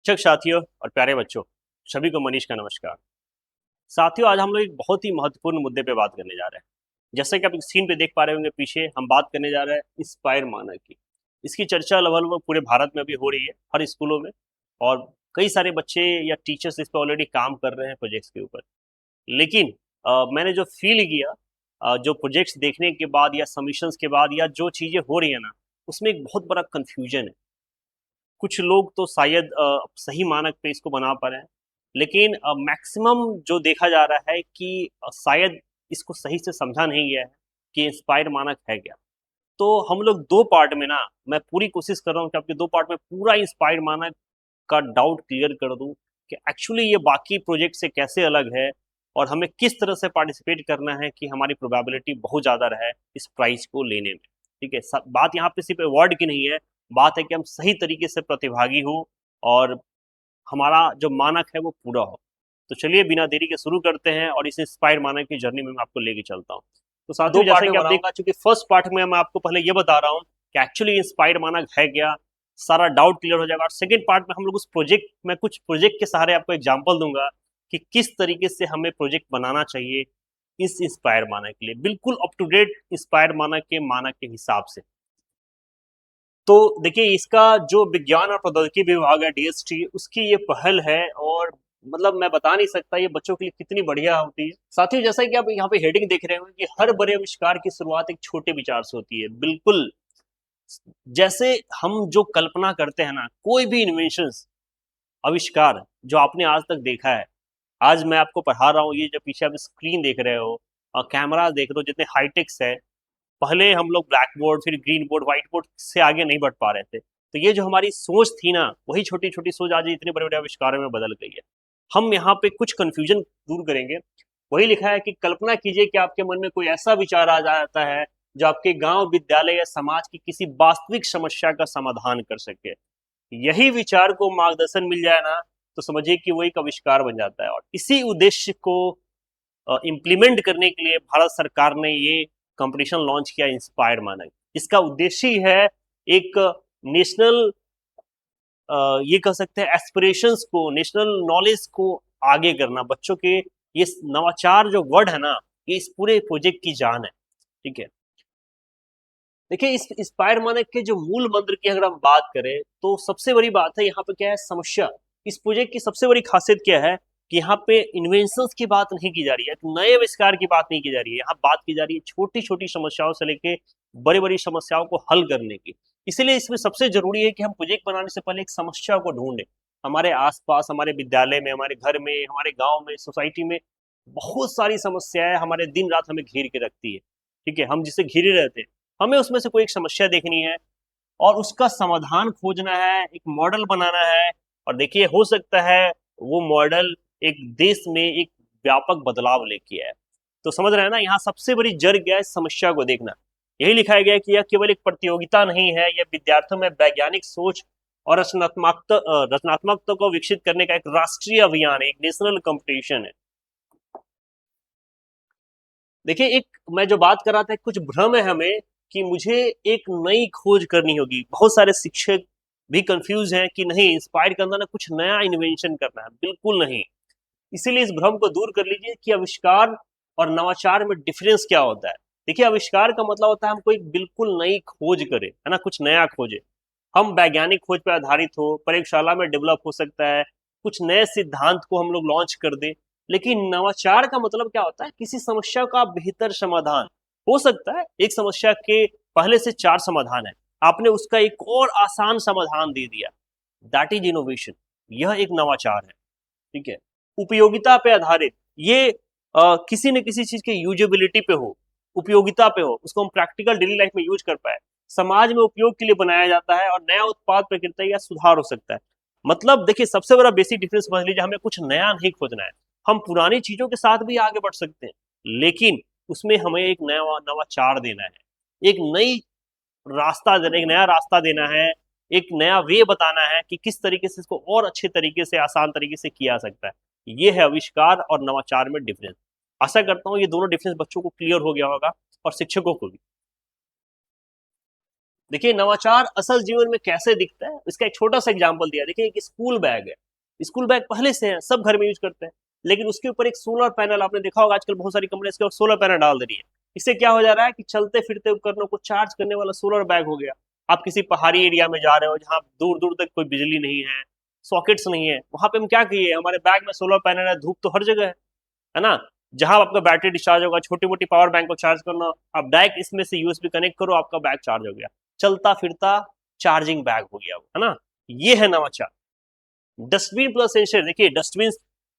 शिक्षक साथियों और प्यारे बच्चों, सभी को मनीष का नमस्कार। साथियों, आज हम लोग एक बहुत ही महत्वपूर्ण मुद्दे पे बात करने जा रहे हैं। जैसे कि आप स्क्रीन पे देख पा रहे होंगे पीछे, हम बात करने जा रहे हैं इंस्पायर मानक की। इसकी चर्चा लगभग पूरे भारत में अभी हो रही है, हर स्कूलों में, और कई सारे बच्चे या टीचर्स इस पे ऑलरेडी काम कर रहे हैं प्रोजेक्ट्स के ऊपर। लेकिन मैंने जो फील किया, जो प्रोजेक्ट्स देखने के बाद या सबमिशंस के बाद या जो चीज़ें हो रही है ना, उसमें एक बहुत बड़ा कन्फ्यूजन है। कुछ लोग तो शायद सही मानक पे इसको बना पा रहे हैं, लेकिन मैक्सिमम जो देखा जा रहा है कि शायद इसको सही से समझा नहीं गया है कि इंस्पायर मानक है क्या। तो हम लोग दो पार्ट में ना, मैं पूरी कोशिश कर रहा हूँ कि आपके दो पार्ट में पूरा इंस्पायर मानक का डाउट क्लियर कर दूं कि एक्चुअली ये बाकी प्रोजेक्ट से कैसे अलग है और हमें किस तरह से पार्टिसिपेट करना है कि हमारी प्रोबेबिलिटी बहुत ज़्यादा रहे इस प्राइज को लेने में। ठीक है, बात यहाँ पे सिर्फ अवार्ड की नहीं है, बात है कि हम सही तरीके से प्रतिभागी हो और हमारा जो मानक है वो पूरा हो। तो चलिए बिना देरी के शुरू करते हैं और इस इंस्पायर मानक की जर्नी में मैं आपको लेके चलता हूँ। तो दो साथियों, पार्ट जैसे में कि आप देख बनाऊंगा। चुके, फर्स्ट पार्ट में मैं आपको पहले ये बता रहा हूँ कि एक्चुअली इंस्पायर मानक है क्या, सारा डाउट क्लियर हो जाएगा। और सेकेंड पार्ट में हम लोग उस प्रोजेक्ट में कुछ प्रोजेक्ट के सहारे आपको एग्जाम्पल दूंगा कि किस तरीके से हमें प्रोजेक्ट बनाना चाहिए इस इंस्पायर मानक के लिए, बिल्कुल अप टू डेट इंस्पायर मानक के हिसाब से। तो देखिए, इसका जो विज्ञान और प्रौद्योगिकी विभाग है, डीएसटी, उसकी ये पहल है और मतलब मैं बता नहीं सकता ये बच्चों के लिए कितनी बढ़िया होती है। साथियों, जैसा कि आप यहाँ पे हेडिंग देख रहे होंगे कि हर बड़े आविष्कार की शुरुआत एक छोटे विचार से होती है। बिल्कुल जैसे हम जो कल्पना करते हैं ना, कोई भी इन्वेंशन, आविष्कार जो आपने आज तक देखा है, आज मैं आपको पढ़ा रहा हूँ, ये जो पीछे आप स्क्रीन देख रहे हो और कैमरा देख रहे हो, जितने हाईटेक्स है, पहले हम लोग ब्लैक बोर्ड, फिर ग्रीन बोर्ड, व्हाइट बोर्ड से आगे नहीं बढ़ पा रहे थे। तो ये जो हमारी सोच थी ना, वही छोटी छोटी सोच आज इतने बड़े बड़े आविष्कारों में बदल गई है। हम यहाँ पे कुछ कंफ्यूजन दूर करेंगे। वही लिखा है कि कल्पना कीजिए कि आपके मन में कोई ऐसा विचार आ जाता है जो आपके गांव, विद्यालय या समाज की किसी वास्तविक समस्या का समाधान कर सके। यही विचार को मार्गदर्शन मिल जाए ना, तो समझिए कि वो एक आविष्कार बन जाता है। और इसी उद्देश्य को इम्प्लीमेंट करने के लिए भारत सरकार ने ये कंपटीशन लॉन्च किया, इंस्पायर मानक। इसका उद्देश्य ही है एक नेशनल, ये कह सकते हैं एस्पिरेशंस को, नेशनल नॉलेज को आगे करना। बच्चों के ये नवाचार जो वर्ड है ना, ये इस पूरे प्रोजेक्ट की जान है। ठीक है, देखिए, इस इंस्पायर मानक के जो मूल मंत्र की अगर हम बात करें तो सबसे बड़ी बात है यहाँ पे क्या है, समस्या। इस प्रोजेक्ट की सबसे बड़ी खासियत क्या है कि यहाँ पे इन्वेंशंस की बात नहीं की जा रही है, नए आविष्कार की बात नहीं की जा रही है, यहाँ बात की जा रही है छोटी छोटी समस्याओं से लेके बड़ी बड़ी समस्याओं को हल करने की। इसलिए इसमें सबसे जरूरी है कि हम प्रोजेक्ट बनाने से पहले एक समस्या को ढूंढें। हमारे आसपास, हमारे विद्यालय में, हमारे घर में, हमारे गाँव में, सोसाइटी में बहुत सारी समस्याएं हमारे दिन रात हमें घेर के रखती है। ठीक है, हम जिससे घिरे रहते हैं, हमें उसमें से कोई एक समस्या देखनी है और उसका समाधान खोजना है, एक मॉडल बनाना है। और देखिए, हो सकता है वो मॉडल एक देश में एक व्यापक बदलाव लेके आए। तो समझ रहे हैं ना, यहाँ सबसे बड़ी जड़ क्या है, समस्या को देखना। यही लिखाया गया है कि यह केवल एक प्रतियोगिता नहीं है, यह विद्यार्थियों में वैज्ञानिक सोच और रचनात्मकता को विकसित करने का एक राष्ट्रीय अभियान है, एक नेशनल कंपटीशन है। देखिए, एक मैं जो बात कर रहा था, कुछ भ्रम है हमें कि मुझे एक नई खोज करनी होगी। बहुत सारे शिक्षक भी कंफ्यूज हैं कि नहीं, इंस्पायर करना ना, कुछ नया इन्वेंशन करना है। बिल्कुल नहीं। इसीलिए इस भ्रम को दूर कर लीजिए कि आविष्कार और नवाचार में डिफरेंस क्या होता है। देखिए, आविष्कार का मतलब होता है हम कोई बिल्कुल नई खोज करें, है ना, कुछ नया खोजे। हम वैज्ञानिक खोज पर आधारित हो, प्रयोगशाला में डेवलप हो सकता है, कुछ नए सिद्धांत को हम लोग लॉन्च कर दें। लेकिन नवाचार का मतलब क्या होता है, किसी समस्या का बेहतर समाधान। हो सकता है एक समस्या के पहले से चार समाधान है, आपने उसका एक और आसान समाधान दे दिया। That is innovation. यह एक नवाचार है। ठीक है, उपयोगिता पे आधारित, ये किसी न किसी चीज के यूजेबिलिटी पे हो, उपयोगिता पे हो, उसको हम प्रैक्टिकल डेली लाइफ में यूज कर पाए, समाज में उपयोग के लिए बनाया जाता है और नया उत्पाद प्रक्रिया या सुधार हो सकता है। मतलब देखिए, सबसे बड़ा बेसिक डिफरेंस समझ लीजिए, हमें कुछ नया नहीं खोजना है। हम पुरानी चीजों के साथ भी आगे बढ़ सकते हैं, लेकिन उसमें हमें एक नया नवाचार देना है, एक नई रास्ता देना, एक नया रास्ता देना है, एक नया वे बताना है कि किस तरीके से इसको और अच्छे तरीके से, आसान तरीके से किया सकता है। ये है आविष्कार और नवाचार में डिफरेंस। आशा करता हूँ ये दोनों डिफरेंस बच्चों को क्लियर हो गया होगा और शिक्षकों को भी। देखिए नवाचार असल जीवन में कैसे दिखता है, इसका एक छोटा सा एग्जांपल दिया। देखिए एक स्कूल बैग है, स्कूल बैग पहले से है, सब घर में यूज करते हैं, लेकिन उसके ऊपर एक सोलर पैनल, आपने देखा होगा आजकल बहुत सारी कंपनी इसके ऊपर सोलर पैनल डाल दे रही है। इससे क्या हो जा रहा है कि चलते फिरते उपकरणों को चार्ज करने वाला सोलर बैग हो गया। आप किसी पहाड़ी एरिया में जा रहे हो जहाँ दूर दूर तक कोई बिजली नहीं है, सॉकेट्स नहीं है, वहां पे हम क्या कहिए, हमारे बैग में सोलर पैनल है, धूप तो हर जगह है ना। जहां आपका बैटरी डिस्चार्ज होगा, छोटी मोटी पावर बैंक को चार्ज करना, आप डायरेक्ट इसमें से यूएसबी कनेक्ट करो, आपका बैग चार्ज हो गया, चलता फिरता चार्जिंग बैग हो गया, है ना। ये है नवाचार। डस्टबिन प्लस सेंसर, देखिए डस्टबिन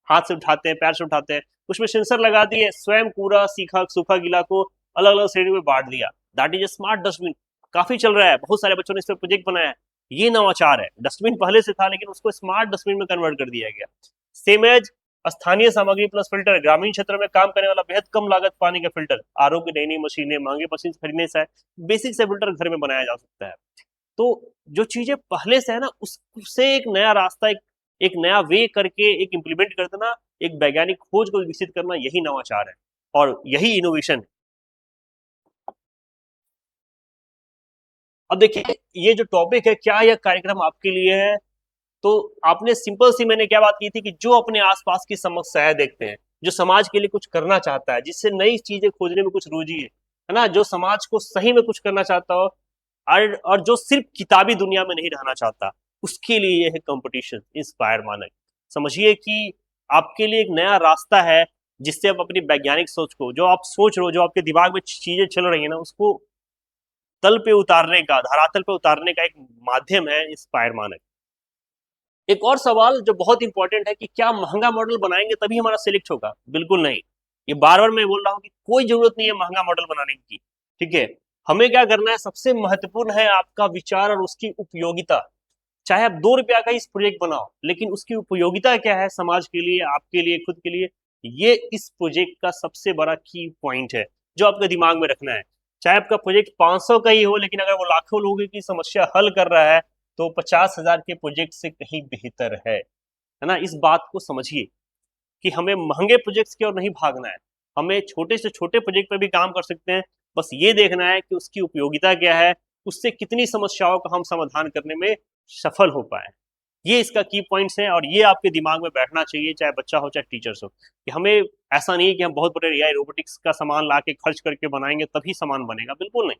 हाथ से उठाते हैं, पैर से उठाते हैं, उसमें सेंसर लगा दिए, स्वयं कूड़ा सीखा सूखा गीला को अलग अलग श्रेणी में बांट दिया। That is a smart dustbin, काफी चल रहा है, बहुत सारे बच्चों ने इस पर प्रोजेक्ट बनाया है। ये नवाचार है। डस्टबिन पहले से था लेकिन उसको स्मार्ट डस्टबिन में कन्वर्ट कर दिया गया। सेम एज स्थानीय सामग्री प्लस फिल्टर, ग्रामीण क्षेत्र में काम करने वाला बेहद कम लागत पानी का फिल्टर, आरओ की नई नई मशीनें, महंगे मशीन खरीदने से बेसिक से फिल्टर घर में बनाया जा सकता है। तो जो चीजें पहले से है ना, उससे एक नया रास्ता, एक नया वे करके एक इम्प्लीमेंट कर देना, एक वैज्ञानिक खोज को विकसित करना, यही नवाचार है और यही इनोवेशन है। अब देखिए ये जो टॉपिक है, क्या यह कार्यक्रम आपके लिए है? तो आपने सिंपल सी मैंने क्या बात की थी कि जो अपने आसपास की समस्याएं देखते हैं, जो समाज के लिए कुछ करना चाहता है, जिससे नई चीजें खोजने में कुछ रुचि है ना, जो समाज को सही में कुछ करना चाहता हो, और जो सिर्फ किताबी दुनिया में नहीं रहना चाहता, उसके लिए यह है कंपटीशन इंस्पायर मानक। समझिए कि आपके लिए एक नया रास्ता है, जिससे आप अपनी वैज्ञानिक सोच को, जो आप सोच रहे हो, जो आपके दिमाग में चीजें चल रही है ना, उसको तल पे उतारने का, धरातल पे उतारने का एक माध्यम है इंस्पायर मानक। एक और सवाल जो बहुत इंपॉर्टेंट है कि क्या महंगा मॉडल बनाएंगे तभी हमारा सिलेक्ट होगा? बिल्कुल नहीं। ये बार बार मैं बोल रहा हूँ कि कोई जरूरत नहीं है महंगा मॉडल बनाने की, ठीक है। हमें क्या करना है, सबसे महत्वपूर्ण है आपका विचार और उसकी उपयोगिता। चाहे आप 2 रुपया का इस प्रोजेक्ट बनाओ, लेकिन उसकी उपयोगिता क्या है समाज के लिए, आपके लिए, खुद के लिए, ये इस प्रोजेक्ट का सबसे बड़ा की पॉइंट है जो आपके दिमाग में रखना है। चाहे आपका प्रोजेक्ट 500 का ही हो, लेकिन अगर वो लाखों लोगों की समस्या हल कर रहा है, तो 50,000 के प्रोजेक्ट से कहीं बेहतर है ना। इस बात को समझिए कि हमें महंगे प्रोजेक्ट्स की ओर नहीं भागना है, हमें छोटे से छोटे प्रोजेक्ट पर भी काम कर सकते हैं। बस ये देखना है कि उसकी उपयोगिता क्या है, उससे कितनी समस्याओं का हम समाधान करने में सफल हो पाए। ये इसका की पॉइंट्स हैं और ये आपके दिमाग में बैठना चाहिए, चाहे बच्चा हो चाहे टीचर्स हो, कि हमें ऐसा नहीं है कि हम बहुत बड़े एआई रोबोटिक्स का सामान ला के खर्च करके बनाएंगे तभी सामान बनेगा, बिल्कुल नहीं।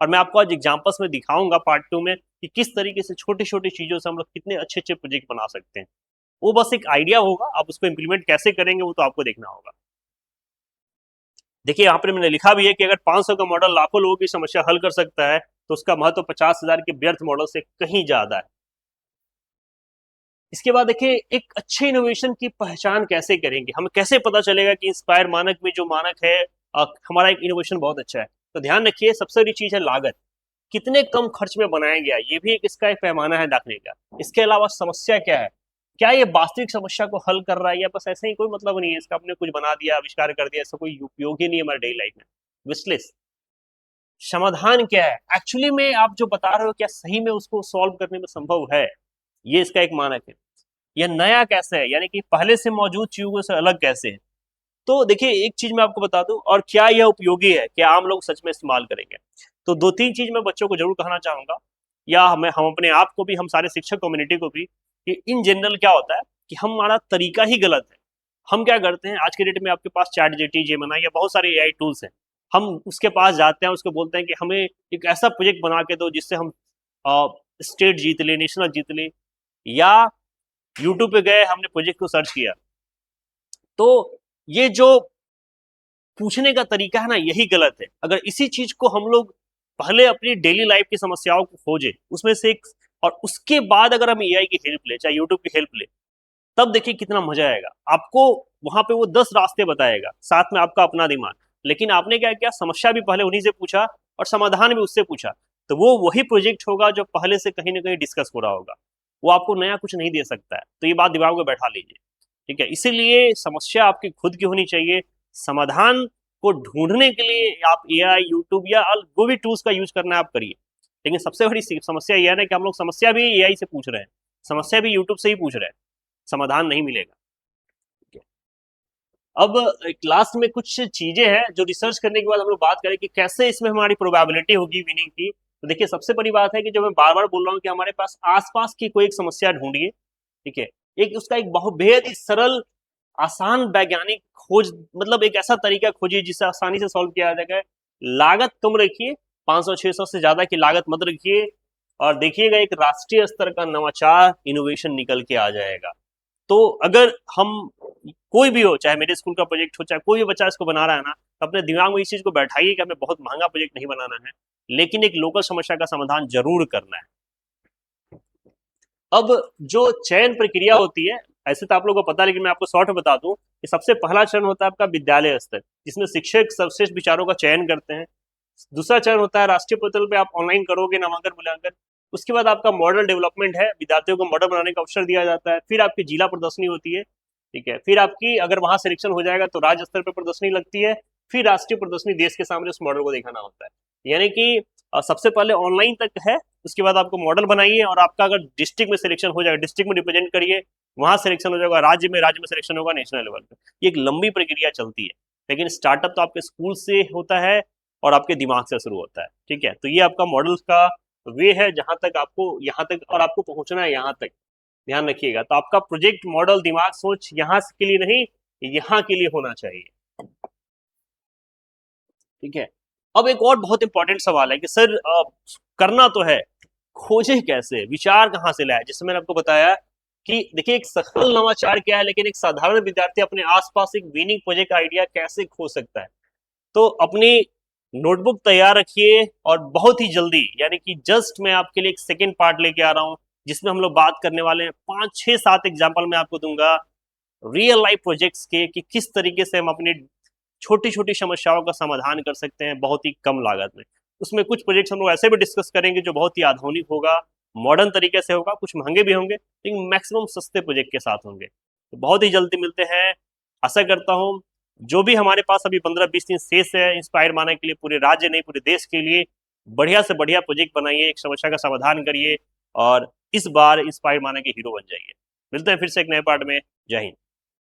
और मैं आपको आज एग्जांपल्स में दिखाऊंगा पार्ट 2 में कि किस तरीके से छोटी छोटी चीजों से हम लोग कितने अच्छे अच्छे प्रोजेक्ट बना सकते हैं। वो बस एक आइडिया होगा, आप उसको इम्प्लीमेंट कैसे करेंगे वो तो आपको देखना होगा। देखिए यहाँ पर मैंने लिखा भी है कि अगर 500 का मॉडल लाखों लोगों की समस्या हल कर सकता है, तो उसका महत्व 50,000 के व्यर्थ मॉडल से कहीं ज्यादा है। इसके बाद देखिए एक अच्छे इनोवेशन की पहचान कैसे करेंगे, हमें कैसे पता चलेगा कि इंस्पायर मानक में जो मानक है, हमारा एक इनोवेशन बहुत अच्छा है। तो ध्यान रखिए सबसे बड़ी चीज है लागत, कितने कम खर्च में बनाया गया, ये भी एक इसका एक पैमाना है देखने का। इसके अलावा समस्या क्या है, क्या ये वास्तविक समस्या को हल कर रहा है या बस ऐसे ही कोई मतलब नहीं है इसका, आपने कुछ बना दिया, आविष्कार कर दिया, ऐसा कोई उपयोग ही नहीं है हमारे डेली लाइफ में। विशलिस्ट, समाधान क्या है, एक्चुअली में आप जो बता रहे हो क्या सही में उसको सॉल्व करने में संभव है, ये इसका एक मानक है। यह नया कैसे है, यानी कि पहले से मौजूद चीजों से अलग कैसे है। तो देखिए एक चीज मैं आपको बता दूं, और क्या यह उपयोगी है, क्या आम लोग सच में इस्तेमाल करेंगे। तो 2-3 चीज मैं बच्चों को जरूर कहना चाहूंगा, या हम अपने आप को भी, हम सारे शिक्षक कम्युनिटी को भी, कि इन जनरल क्या होता है कि हमारा तरीका ही गलत है। हम क्या करते हैं, आज के डेट में आपके पास चैट जीटी, जेमिनी या बहुत सारे एआई टूल्स हैं, हम उसके पास जाते हैं, उसको बोलते हैं कि हमें एक ऐसा प्रोजेक्ट बना के दो जिससे हम स्टेट जीत ले, नेशनल जीत ले, या यूट्यूब पे गए, हमने प्रोजेक्ट को सर्च किया। तो ये जो पूछने का तरीका है ना, यही गलत है। अगर इसी चीज को हम लोग पहले अपनी डेली लाइफ की समस्याओं को खोजे, उसमें से एक, और उसके बाद अगर हम एआई की हेल्प ले, चाहे यूट्यूब की हेल्प ले, तब देखिए कितना मजा आएगा आपको। वहां पे वो 10 रास्ते बताएगा, साथ में आपका अपना दिमाग। लेकिन आपने क्या किया, समस्या भी पहले उन्हीं से पूछा और समाधान भी उससे पूछा, तो वो वही प्रोजेक्ट होगा जो पहले से कहीं ना कहीं डिस्कस हो रहा होगा। वो आपको नया कुछ नहीं दे सकता है, तो ये बात दिमाग में बैठा लीजिए, ठीक है। इसीलिए समस्या आपकी खुद की होनी चाहिए, समाधान को ढूंढने के लिए आप एआई, यूट्यूब या जो भी टूल्स का यूज करना है आप करिए। लेकिन सबसे बड़ी समस्या यह है ना कि हम लोग समस्या भी एआई से पूछ रहे हैं, समस्या भी यूट्यूब से ही पूछ रहे हैं, समाधान नहीं मिलेगा। अब क्लास में कुछ चीजें हैं जो रिसर्च करने के बाद हम लोग बात करें कि कैसे इसमें हमारी प्रोबेबिलिटी होगी विनिंग की, तो देखिए सबसे बड़ी बात है कि जो मैं बार बार बोल रहा हूँ कि हमारे पास आसपास की कोई एक समस्या ढूंढिए, ठीक है, एक उसका एक बहुत बेहद ही सरल आसान वैज्ञानिक खोज, मतलब एक ऐसा तरीका खोजिए जिससे आसानी से सॉल्व किया जाएगा। लागत कम रखिए, 500-600 से ज्यादा की लागत मत रखिए, और देखिएगा एक राष्ट्रीय स्तर का नवाचार इनोवेशन निकल के आ जाएगा। तो अगर हम, कोई भी हो, चाहे मेरे स्कूल का प्रोजेक्ट हो, चाहे कोई भी बच्चा इसको बना रहा है ना, तो अपने दिमाग में इस चीज को बैठाइए कि हमें बहुत महंगा प्रोजेक्ट नहीं बनाना है, लेकिन एक लोकल समस्या का समाधान जरूर करना है। अब जो चयन प्रक्रिया होती है, ऐसे तो आप लोगों को पता है, लेकिन मैं आपको शॉर्ट में बता दूं कि सबसे पहला चरण होता है आपका विद्यालय स्तर, जिसमें शिक्षक सर्वश्रेष्ठ विचारों का चयन करते हैं। दूसरा चरण होता है राष्ट्रीय पोर्टल पे आप ऑनलाइन करोगे नामांकन मूल्यांकन। उसके बाद आपका मॉडल डेवलपमेंट है, विद्यार्थियों को मॉडल बनाने का अवसर दिया जाता है। फिर आपकी जिला प्रदर्शनी होती है, ठीक है। फिर आपकी अगर वहां सिलेक्शन हो जाएगा तो राज्य स्तर पर प्रदर्शनी लगती है। फिर राष्ट्रीय प्रदर्शनी, देश के सामने उस मॉडल को दिखाना होता है। यानी कि सबसे पहले ऑनलाइन तक है, उसके बाद आपको मॉडल बनाइए, और आपका अगर डिस्ट्रिक्ट में सिलेक्शन हो जाएगा, डिस्ट्रिक्ट में रिप्रेजेंट करिए, वहां सिलेक्शन हो जाएगा, राज्य में सिलेक्शन होगा, नेशनल लेवल पे। ये एक लंबी प्रक्रिया चलती है, लेकिन स्टार्टअप तो आपके स्कूल से होता है और आपके दिमाग से शुरू होता है, ठीक है। तो ये आपका मॉडल का वे है, जहां तक आपको यहाँ तक, और आपको पहुंचना है यहाँ तक, ध्यान रखिएगा। तो आपका प्रोजेक्ट मॉडल दिमाग सोच यहाँ के लिए नहीं, यहाँ के लिए होना चाहिए, ठीक है। अब एक और बहुत इंपॉर्टेंट सवाल है कि सर करना तो है, खोजे कैसे, विचार कहाँ से लाए। जैसे मैंने आपको बताया कि देखिए एक सफल नवाचार क्या है, लेकिन एक साधारण विद्यार्थी अपने आसपास एक विनिंग प्रोजेक्ट आइडिया कैसे खोज सकता है। तो अपनी नोटबुक तैयार रखिए, और बहुत ही जल्दी, यानी कि जस्ट मैं आपके लिए एक सेकेंड पार्ट लेके आ रहा हूँ, जिसमें हम लोग बात करने वाले हैं 5 6 7 एग्जाम्पल मैं आपको दूंगा रियल लाइफ प्रोजेक्ट्स के, कि किस तरीके से हम अपनी छोटी छोटी समस्याओं का समाधान कर सकते हैं बहुत ही कम लागत में। उसमें कुछ प्रोजेक्ट्स हम लोग ऐसे भी डिस्कस करेंगे जो बहुत ही आधुनिक होगा, मॉडर्न तरीके से होगा, कुछ महंगे भी होंगे, लेकिन मैक्सिमम सस्ते प्रोजेक्ट के साथ होंगे। तो बहुत ही जल्दी मिलते हैं। आशा करता हूँ जो भी हमारे पास अभी 15-20 दिन शेष है इंस्पायर माने के लिए, पूरे राज्य नहीं पूरे देश के लिए बढ़िया से बढ़िया प्रोजेक्ट बनाइए, एक समस्या का समाधान करिए, और इस बार इंस्पायर माने के हीरो बन जाइए। मिलते हैं फिर से एक नए पार्ट में। जय हिंद।